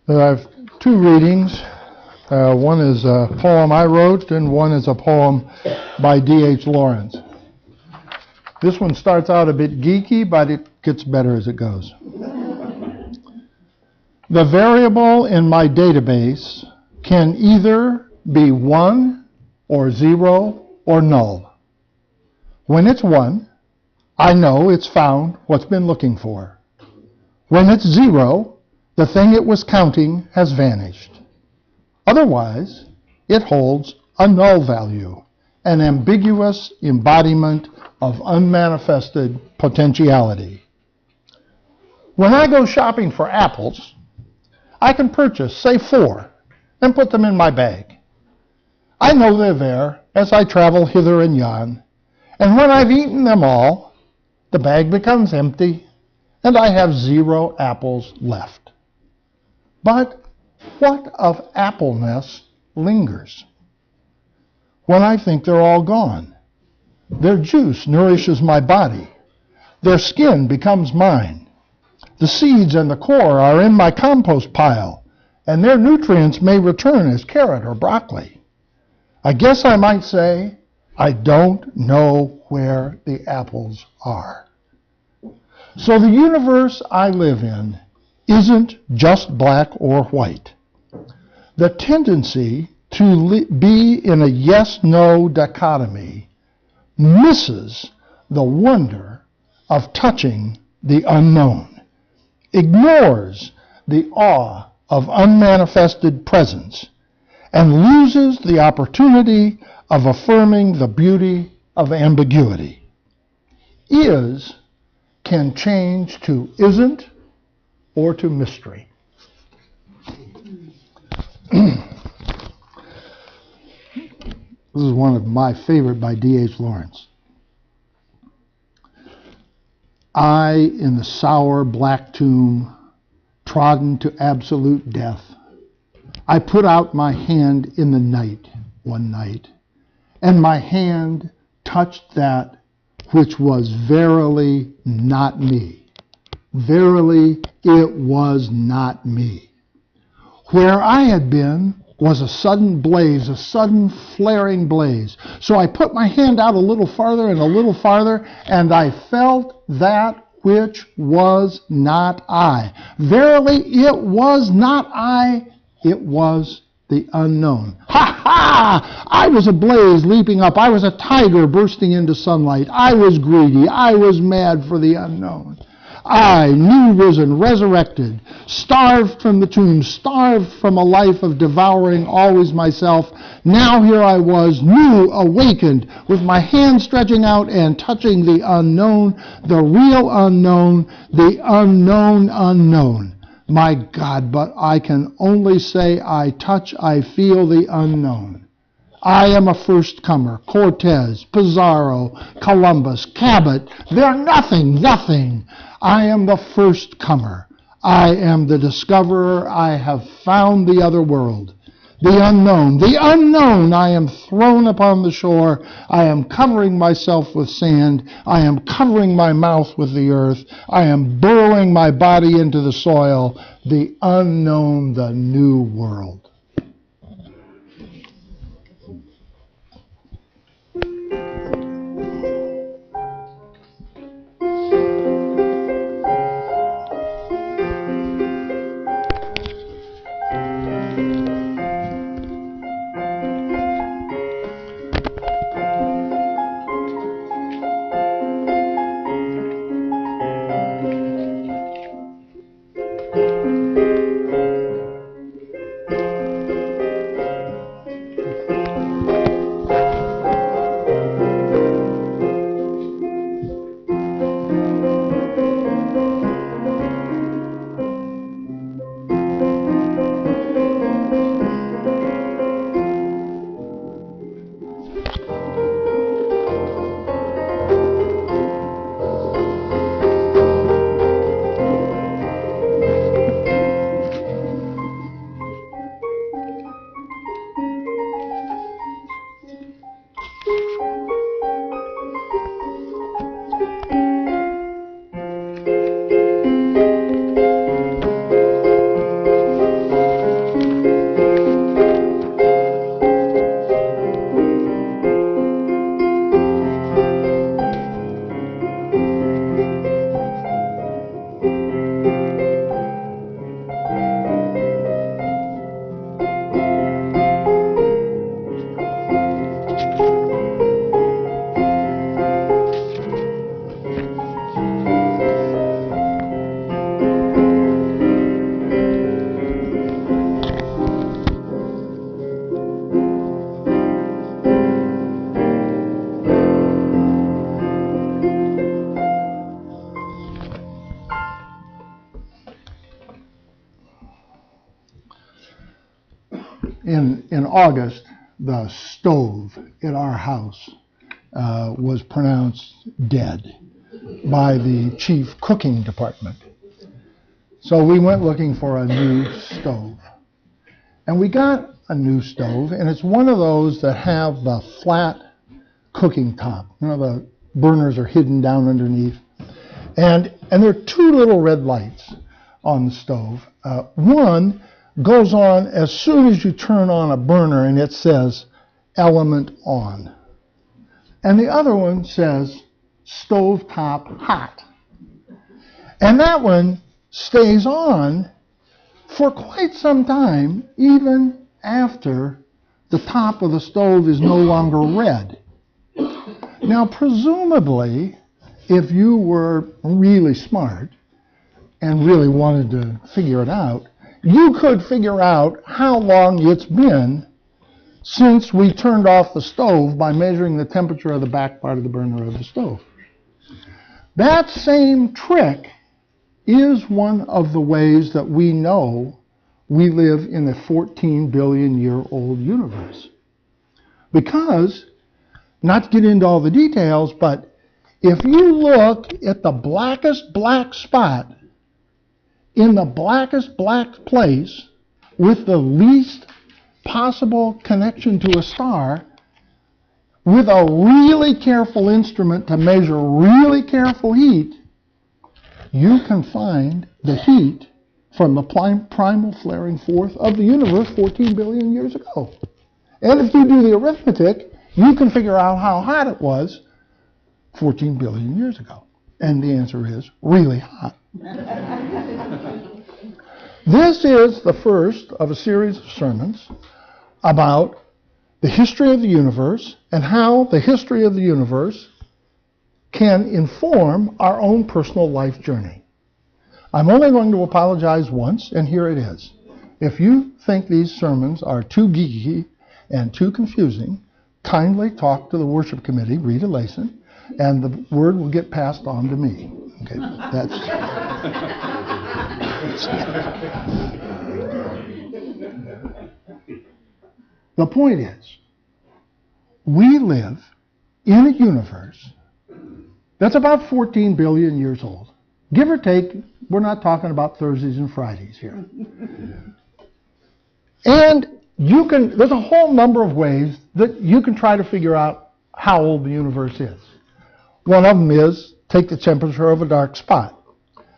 I have two readings. One is a poem I wrote, and one is a poem by D.H. Lawrence. This one starts out a bit geeky, but it gets better as it goes. The variable in my database can either be 1 or 0 or null. When it's 1, I know it's found what's been looking for. When it's 0, the thing it was counting has vanished. Otherwise, it holds a null value, an ambiguous embodiment of unmanifested potentiality. When I go shopping for apples, I can purchase, say, 4 and put them in my bag. I know they're there as I travel hither and yon, and when I've eaten them all, the bag becomes empty and I have 0 apples left. But what of appleness lingers? When I think they're all gone, their juice nourishes my body, their skin becomes mine, the seeds and the core are in my compost pile, and their nutrients may return as carrot or broccoli. I guess I might say, I don't know where the apples are. So the universe I live in isn't just black or white. The tendency to be in a yes-no dichotomy misses the wonder of touching the unknown, ignores the awe of unmanifested presence, and loses the opportunity of affirming the beauty of ambiguity. Is can change to isn't or to mystery. This is one of my favorite by D.H. Lawrence. I, in the sour black tomb, trodden to absolute death, I put out my hand in the night one night, and my hand touched that which was verily not me. Verily, it was not me. Where I had been was a sudden blaze, a sudden flaring blaze. So I put my hand out a little farther and a little farther, and I felt that which was not I. Verily, it was not I, it was the unknown. Ha ha! I was a blaze leaping up. I was a tiger bursting into sunlight. I was greedy. I was mad for the unknown. I, new risen, resurrected, starved from the tomb, starved from a life of devouring always myself. Now here I was, new, awakened, with my hand stretching out and touching the unknown, the real unknown, the unknown unknown. My God, but I can only say I touch, I feel the unknown. I am a first comer. Cortez, Pizarro, Columbus, Cabot, they're nothing, nothing. I am the first comer. I am the discoverer. I have found the other world. The unknown, I am thrown upon the shore. I am covering myself with sand. I am covering my mouth with the earth. I am burrowing my body into the soil. The unknown, the new world. In August, the stove in our house was pronounced dead by the chief cooking department. So we went looking for a new stove. And we got a new stove, and it's one of those that have the flat cooking top. You know, the burners are hidden down underneath. And there are two little red lights on the stove. One goes on as soon as you turn on a burner, and it says element on. And the other one says stovetop hot. And that one stays on for quite some time, even after the top of the stove is no longer red. Now, presumably, if you were really smart and really wanted to figure it out, you could figure out how long it's been since we turned off the stove by measuring the temperature of the back part of the burner of the stove. That same trick is one of the ways that we know we live in a 14 billion year old universe. Because, not to get into all the details, but if you look at the blackest black spot in the blackest black place with the least possible connection to a star, with a really careful instrument to measure really careful heat, you can find the heat from the primal flaring forth of the universe 14 billion years ago. And if you do the arithmetic, you can figure out how hot it was 14 billion years ago. And the answer is really hot. This is the first of a series of sermons about the history of the universe and how the history of the universe can inform our own personal life journey. I'm only going to apologize once, and here it is. If you think these sermons are too geeky and too confusing, kindly talk to the worship committee, Rita Layson, and the word will get passed on to me. Okay, that's the point is, we live in a universe that's about 14 billion years old. Give or take, we're not talking about Thursdays and Fridays here. And there's a whole number of ways that you can try to figure out how old the universe is. One of them is take the temperature of a dark spot.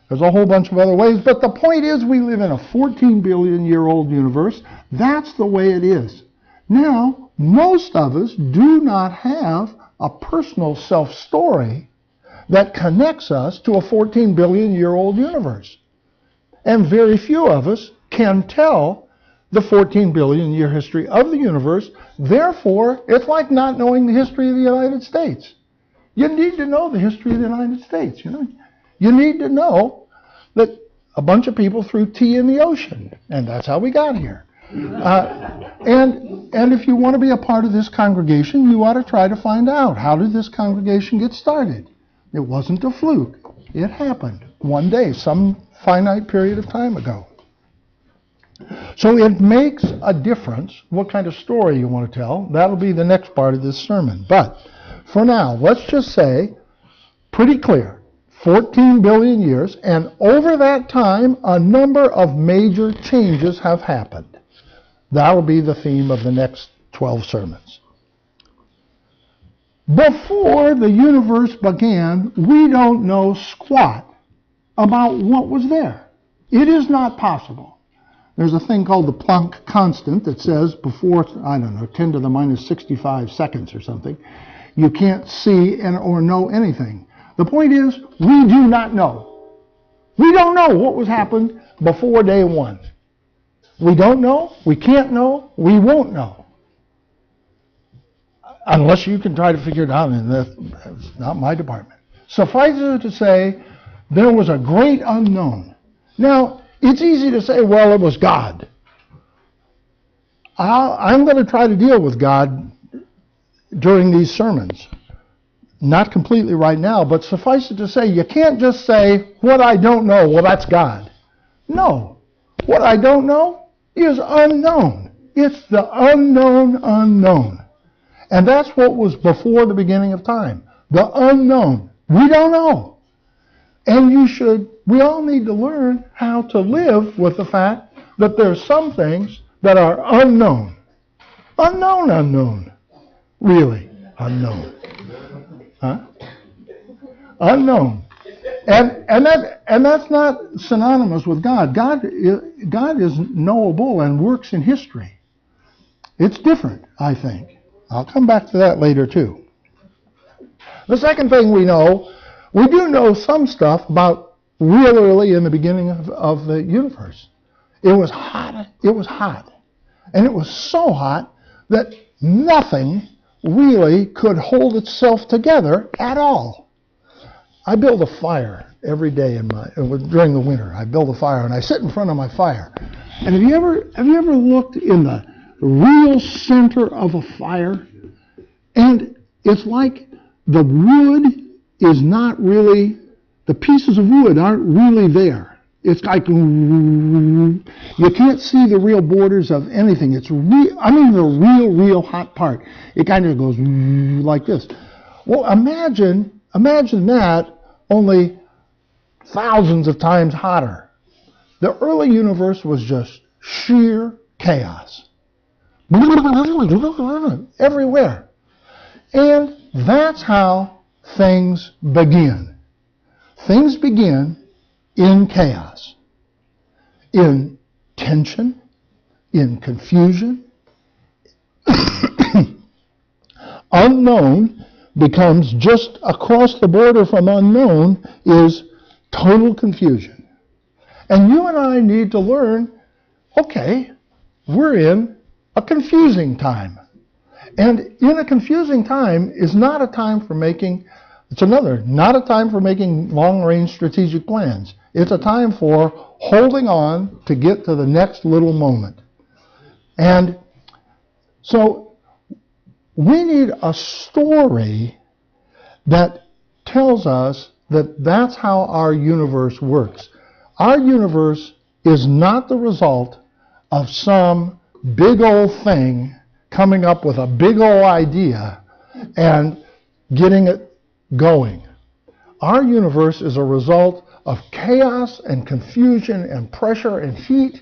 There's a whole bunch of other ways, but the point is we live in a 14 billion year old universe. That's the way it is. Now, most of us do not have a personal self-story that connects us to a 14 billion year old universe. And very few of us can tell the 14 billion year history of the universe. Therefore, it's like not knowing the history of the United States. You need to know the history of the United States. You need to know that a bunch of people threw tea in the ocean, and that's how we got here. And if you want to be a part of this congregation, you ought to try to find out, how did this congregation get started? It wasn't a fluke. It happened one day, some finite period of time ago. So it makes a difference what kind of story you want to tell. That'll be the next part of this sermon. But for now, let's just say, pretty clear, 14 billion years, and over that time, a number of major changes have happened. That'll be the theme of the next 12 sermons. Before the universe began, we don't know squat about what was there. It is not possible. There's a thing called the Planck constant that says before, 10 to the minus 65 seconds or something, you can't see or know anything. The point is, we do not know. We don't know what was happened before day one. We don't know, we can't know, we won't know. Unless you can try to figure it out, and that's not my department. Suffice it to say, there was a great unknown. Now, it's easy to say, well, it was God. I'm going to try to deal with God during these sermons. Not completely right now, but suffice it to say, you can't just say, what I don't know, well, that's God. No. What I don't know is unknown. It's the unknown unknown. And that's what was before the beginning of time. The unknown. We don't know. And we all need to learn how to live with the fact that there's some things that are unknown. Unknown. Really, unknown. Huh? Unknown. And that's not synonymous with God. God is knowable and works in history. It's different, I think. I'll come back to that later too. The second thing we do know some stuff about real early in the beginning of the universe. It was hot. And it was so hot that nothing really could hold itself together at all. I build a fire every day during the winter. I build a fire and I sit in front of my fire. And have you ever looked in the real center of a fire? And it's like the wood is not really, the pieces of wood aren't really there. It's like you can't see the real borders of anything. It's the real hot part. It kind of goes like this. Well, imagine that only thousands of times hotter. The early universe was just sheer chaos. Everywhere. And that's how things begin. Things begin in chaos, in tension, in confusion. Unknown becomes just across the border from unknown is total confusion. And you and I need to learn, okay, we're in a confusing time. And in a confusing time is not a time for making, not a time for making long-range strategic plans. It's a time for holding on to get to the next little moment. And so we need a story that tells us that that's how our universe works. Our universe is not the result of some big old thing coming up with a big old idea and getting it going. Our universe is a result of chaos and confusion and pressure and heat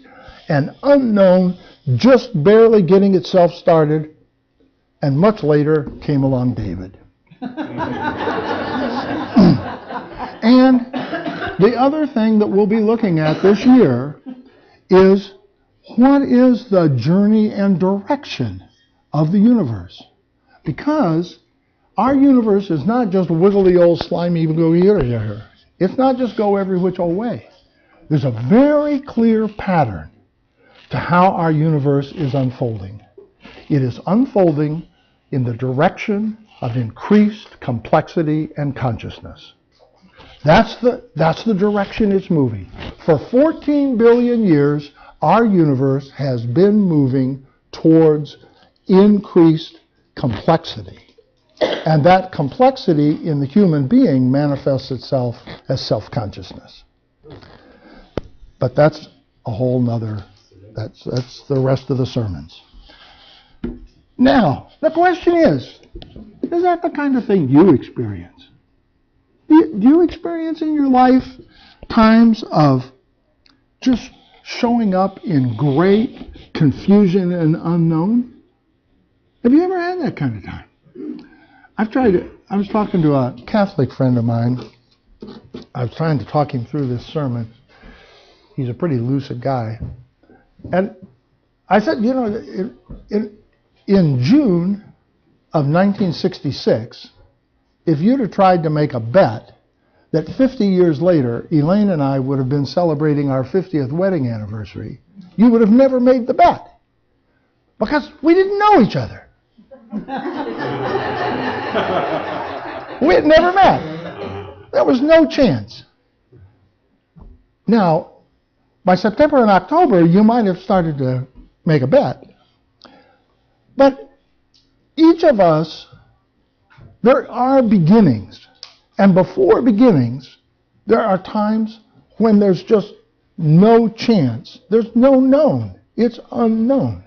and unknown just barely getting itself started, and much later came along David. And the other thing that we'll be looking at this year is what is the journey and direction of the universe? Because our universe is not just wiggly old slimy go here. It's not just go every which old way. There's a very clear pattern to how our universe is unfolding. It is unfolding in the direction of increased complexity and consciousness. That's the direction it's moving. For 14 billion years, our universe has been moving towards increased complexity. And that complexity in the human being manifests itself as self-consciousness. But that's a whole nother, that's the rest of the sermons. Now, the question is that the kind of thing you experience? Do you experience in your life times of just showing up in great confusion and unknown? Have you ever had that kind of time? I was talking to a Catholic friend of mine. I was trying to talk him through this sermon. He's a pretty lucid guy. And I said, in June of 1966, if you'd have tried to make a bet that 50 years later, Elaine and I would have been celebrating our 50th wedding anniversary, you would have never made the bet. Because we didn't know each other. We had never met. There was no chance. Now, by September and October, you might have started to make a bet. But each of us, there are beginnings. And before beginnings, there are times when there's just no chance. There's no known. It's unknown.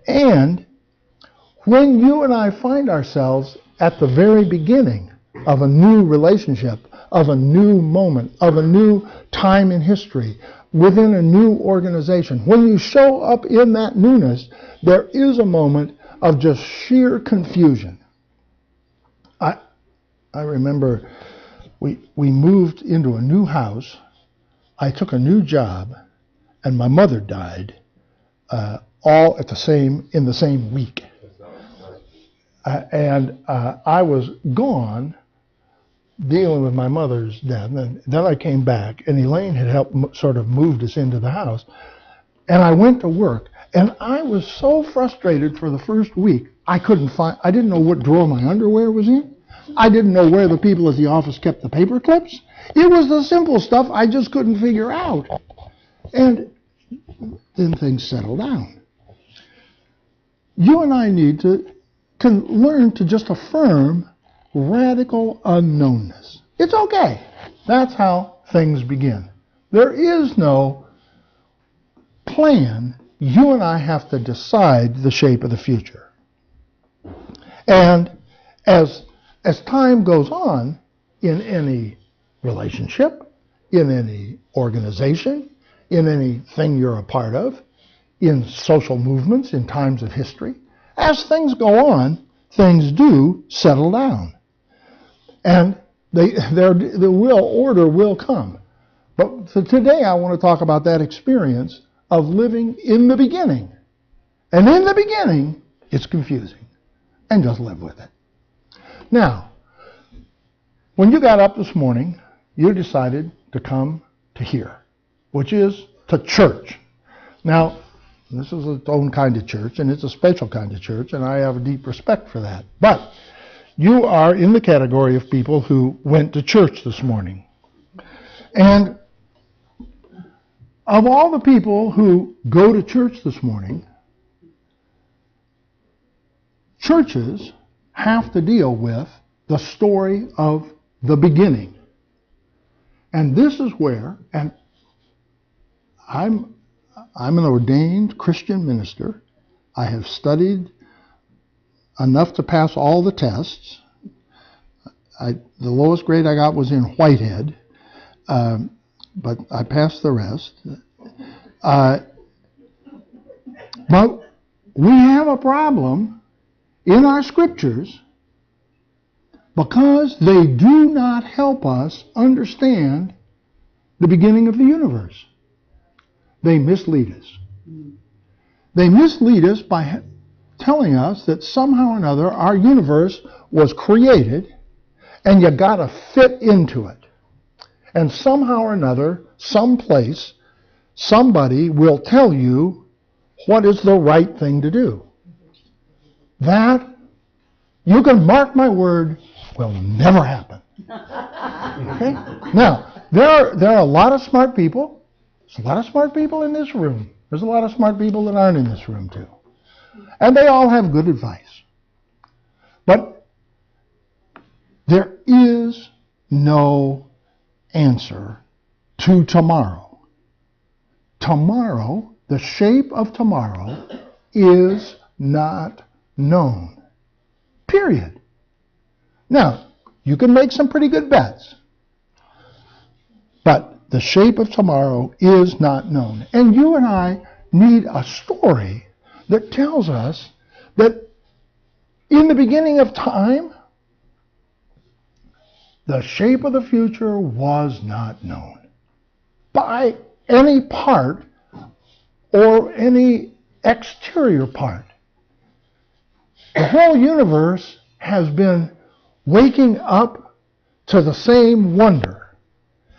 And when you and I find ourselves at the very beginning of a new relationship, of a new moment, of a new time in history, within a new organization, when you show up in that newness, there is a moment of just sheer confusion. I remember we moved into a new house. I took a new job, and my mother died, all in the same week. I was gone dealing with my mother's death, and then I came back, and Elaine had helped sort of moved us into the house, and I went to work, and I was so frustrated for the first week. I didn't know what drawer my underwear was in. I didn't know where the people at the office kept the paper clips. It was the simple stuff I just couldn't figure out. And then things settle down. You and I need to learn to just affirm radical unknownness. It's okay. That's how things begin. There is no plan. You and I have to decide the shape of the future. And as time goes on, in any relationship, in any organization, in anything you're a part of, in social movements, in times of history, as things go on, things do settle down. And the order will come. But today I want to talk about that experience of living in the beginning. And in the beginning, it's confusing. And just live with it. Now, when you got up this morning, you decided to come to here, which is to church. Now, this is its own kind of church, and it's a special kind of church, and I have a deep respect for that. But you are in the category of people who went to church this morning. And of all the people who go to church this morning, churches have to deal with the story of the beginning. And this is where, and I'm an ordained Christian minister. I have studied enough to pass all the tests. The lowest grade I got was in Whitehead, but I passed the rest. But we have a problem in our scriptures because they do not help us understand the beginning of the universe. They mislead us. They mislead us by telling us that somehow or another our universe was created and you got to fit into it. And somehow or another, someplace, somebody will tell you what is the right thing to do. That, you can mark my word, will never happen. Okay? Now, there are a lot of smart people. There's a lot of smart people in this room. There's a lot of smart people that aren't in this room, too. And they all have good advice. But there is no answer to tomorrow. Tomorrow, the shape of tomorrow, is not known. Period. Now, you can make some pretty good bets. But the shape of tomorrow is not known. And you and I need a story that tells us that in the beginning of time, the shape of the future was not known by any part or any exterior part. The whole universe has been waking up to the same wonder.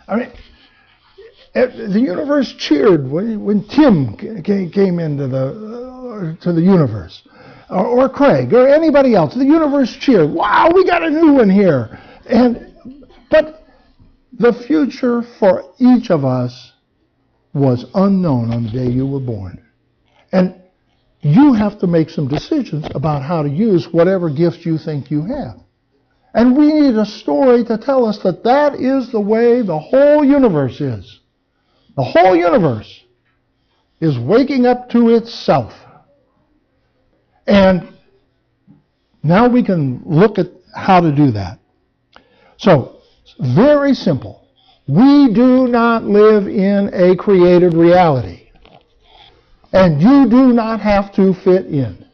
I mean, the universe cheered when Tim came into the universe, or Craig, or anybody else. The universe cheered. Wow, we got a new one here. But the future for each of us was unknown on the day you were born. And you have to make some decisions about how to use whatever gift you think you have. And we need a story to tell us that that is the way the whole universe is. The whole universe is waking up to itself. And now we can look at how to do that. So, very simple. We do not live in a created reality. And you do not have to fit in.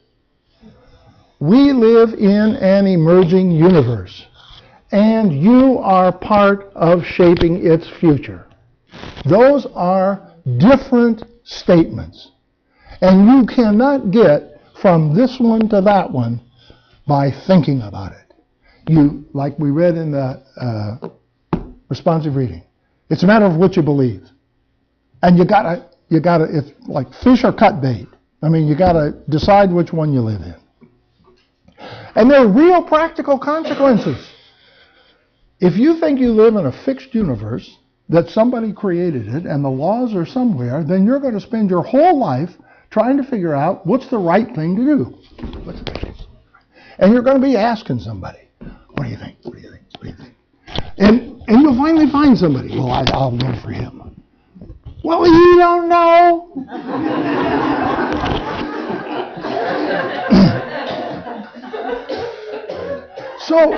We live in an emerging universe. And you are part of shaping its future. Those are different statements. And you cannot get from this one to that one by thinking about it. You, like we read in the responsive reading, it's a matter of what you believe. And you gotta, it's like fish or cut bait. I mean, you gotta decide which one you live in. And there are real practical consequences. If you think you live in a fixed universe, that somebody created it and the laws are somewhere, then you're going to spend your whole life trying to figure out what's the right thing to do. And you're going to be asking somebody, what do you think? What do you think? What do you think? And you'll finally find somebody. Well, I'll vote for him. Well, you don't know. So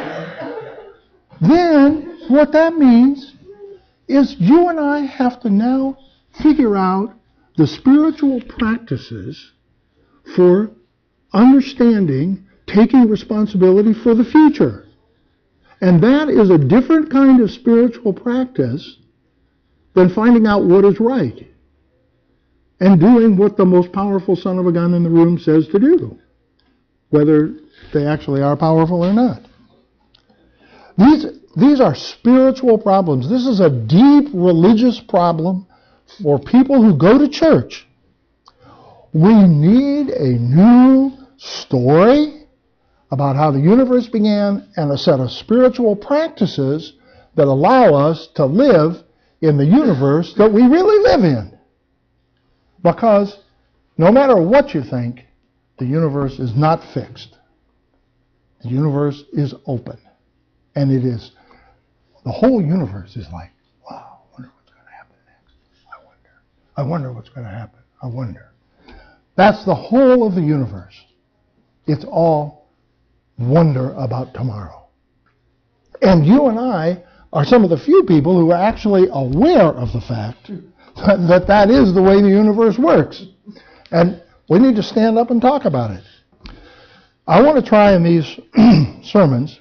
then what that means is you and I have to now figure out the spiritual practices for understanding, taking responsibility for the future. And that is a different kind of spiritual practice than finding out what is right and doing what the most powerful son of a gun in the room says to do, whether they actually are powerful or not. These are spiritual problems. This is a deep religious problem for people who go to church. We need a new story about how the universe began and a set of spiritual practices that allow us to live in the universe that we really live in. Because no matter what you think, the universe is not fixed. The universe is open. And it is, the whole universe is like, wow, I wonder what's going to happen next. I wonder what's going to happen. I wonder. That's the whole of the universe. It's all wonder about tomorrow. And you and I are some of the few people who are actually aware of the fact that that is the way the universe works. And we need to stand up and talk about it. I want to try in these sermons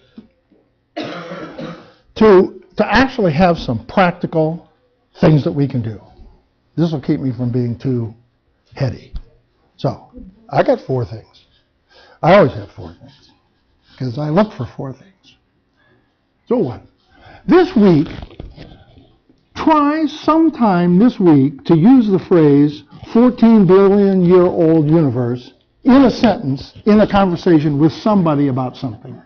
to actually have some practical things that we can do. This will keep me from being too heady. So, I got 4 things. I always have 4 things, because I look for 4 things. So 1. This week, try sometime this week to use the phrase 14 billion year old universe in a sentence, in a conversation with somebody about something.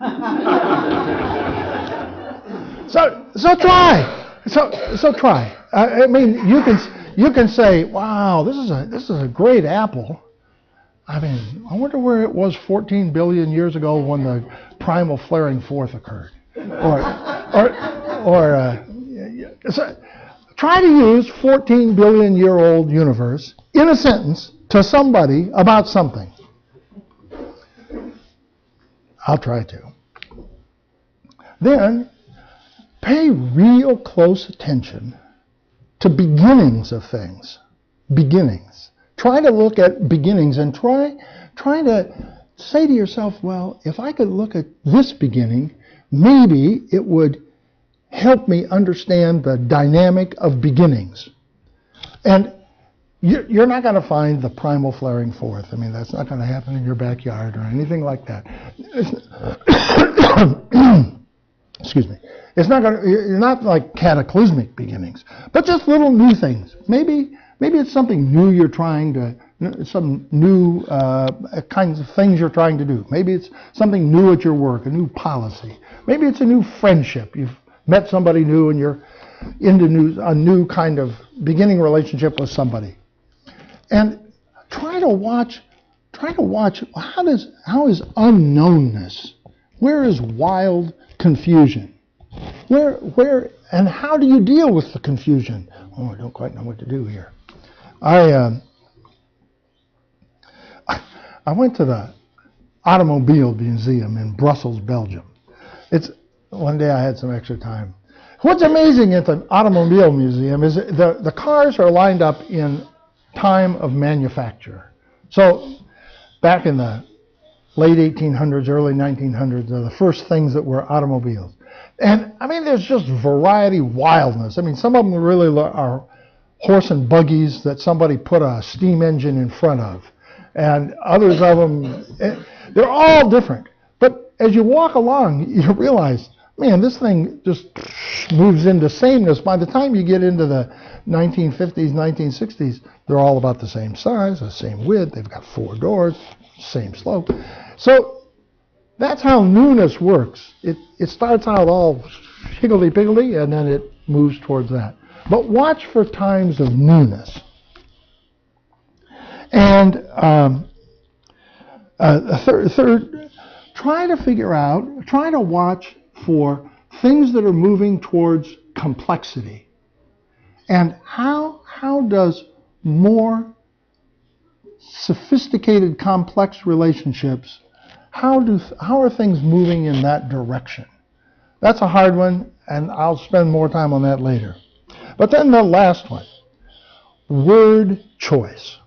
So try. So try. I mean, you can say, "Wow, this is a great apple." I mean, I wonder where it was 14 billion years ago when the primal flaring forth occurred. So try to use 14 billion year old universe in a sentence to somebody about something. I'll try to. Then pay real close attention to beginnings of things. Beginnings. Try to look at beginnings and try to say to yourself, well, if I could look at this beginning, maybe it would help me understand the dynamic of beginnings. And you're not going to find the primal flaring forth. I mean, that's not going to happen in your backyard or anything like that. Excuse me. You're not like cataclysmic beginnings, but just little new things. Maybe it's something new you're trying to, some new kinds of things you're trying to do. Maybe it's something new at your work, a new policy. Maybe it's a new friendship. You've met somebody new and you're into a new kind of beginning relationship with somebody. And try to watch how is unknownness? Where is wild confusion? Where and how do you deal with the confusion? Oh, I don't quite know what to do here. I went to Automobile Museum in Brussels, Belgium. One day I had some extra time. What's amazing at the Automobile Museum is the cars are lined up in time of manufacture. So back in the late 1800s, early 1900s are the first things that were automobiles. And I mean, there's just variety, wildness. I mean, some of them really are horse and buggies that somebody put a steam engine in front of. And others of them, they're all different. But as you walk along, you realize, man, this thing just moves into sameness. By the time you get into the 1950s, 1960s, they're all about the same size, the same width. They've got 4 doors, same slope. So that's how newness works. It starts out all higgledy-piggledy, and then it moves towards that. But watch for times of newness. And third, try to watch for things that are moving towards complexity. And how does more sophisticated, complex relationships, how are things moving in that direction? That's a hard one, and I'll spend more time on that later. But then the last one, word choice.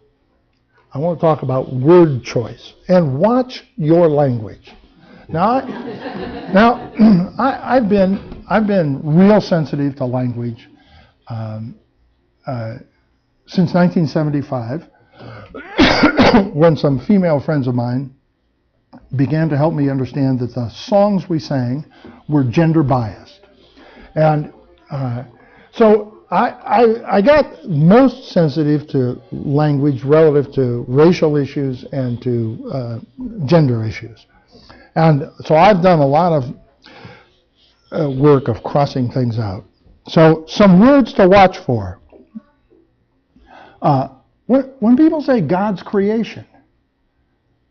I want to talk about word choice and watch your language. Now, I've been real sensitive to language since 1975, when some female friends of mine began to help me understand that the songs we sang were gender biased, and so I got most sensitive to language relative to racial issues and to gender issues. And so I've done a lot of work of crossing things out. So some words to watch for. When people say God's creation,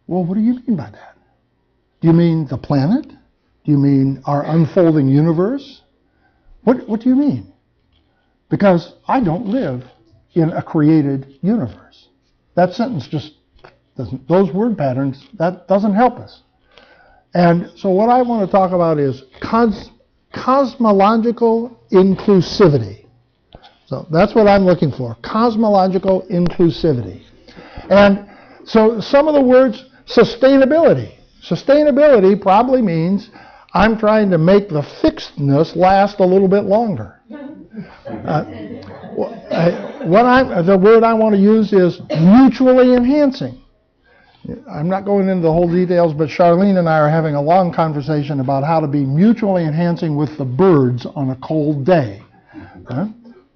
well, what do you mean by that? Do you mean the planet? Do you mean our unfolding universe? What do you mean? Because I don't live in a created universe. That sentence just doesn't, those word patterns, that doesn't help us. And so what I want to talk about is cosmological inclusivity. So that's what I'm looking for, cosmological inclusivity. And so some of the words, sustainability. Sustainability probably means I'm trying to make the fixedness last a little bit longer. The word I want to use is mutually enhancing. I'm not going into the whole details, but Charlene and I are having a long conversation about how to be mutually enhancing with the birds on a cold day.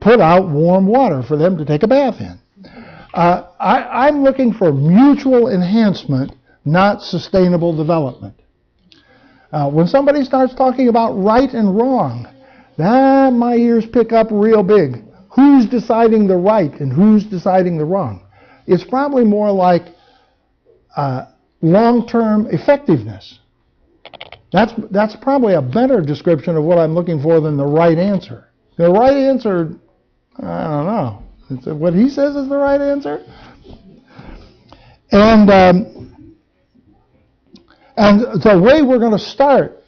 Put out warm water for them to take a bath in. I'm looking for mutual enhancement, not sustainable development. When somebody starts talking about right and wrong, my ears pick up real big. Who's deciding the right and who's deciding the wrong? It's probably more like long-term effectiveness. That's probably a better description of what I'm looking for than the right answer. The right answer, I don't know. What he says is the right answer. And the way we're going to start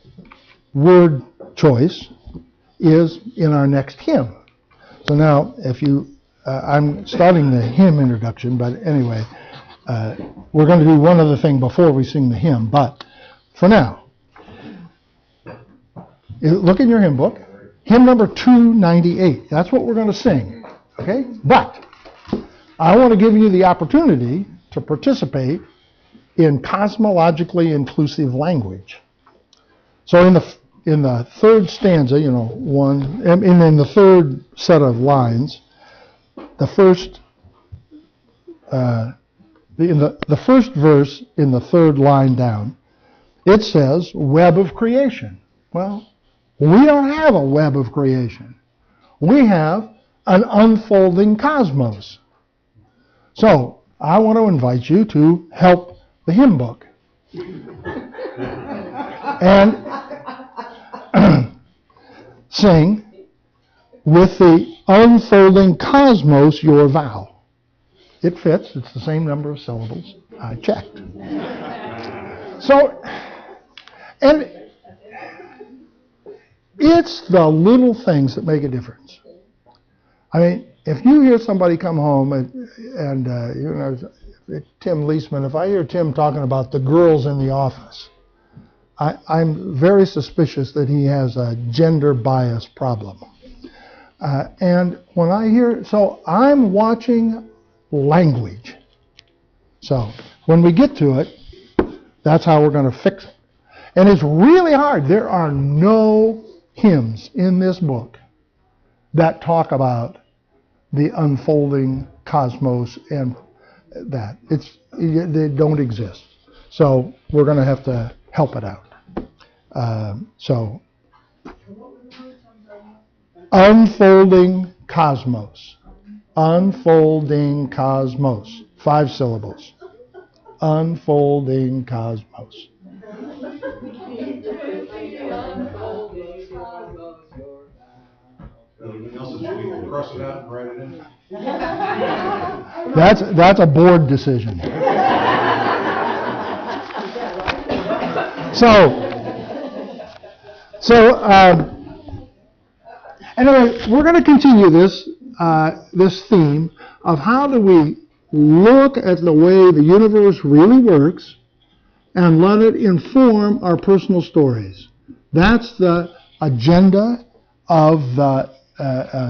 word choice is in our next hymn. So now, I'm starting the hymn introduction, but anyway, we're going to do one other thing before we sing the hymn, but for now, look in your hymn book, hymn number 298. That's what we're going to sing, okay? But I want to give you the opportunity to participate in cosmologically inclusive language. So in the third stanza, one, and in the third set of lines, the first verse in the third line down, it says web of creation. Well, we don't have a web of creation. We have an unfolding cosmos. So I want to invite you to help the hymn book. And sing, with the unfolding cosmos your vow. It fits. It's the same number of syllables. I checked. So, and it's the little things that make a difference. I mean, if you hear somebody come home and you know, Tim Leisman, if I hear Tim talking about the girls in the office, I'm very suspicious that he has a gender bias problem. And when I hear, so I'm watching language. So when we get to it, that's how we're going to fix it. And it's really hard. There are no hymns in this book that talk about the unfolding cosmos and that. They don't exist. So we're going to have to help it out. Unfolding cosmos. Unfolding cosmos. 5 syllables. Unfolding cosmos. Anything else that we can cross it out and write it in? That's a board decision. Anyway, we're going to continue this theme of how do we look at the way the universe really works and let it inform our personal stories. That's the agenda of the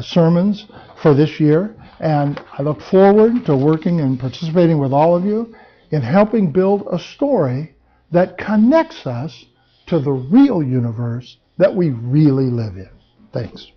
sermons for this year, and I look forward to working and participating with all of you in helping build a story that connects us to the real universe that we really live in. Thanks.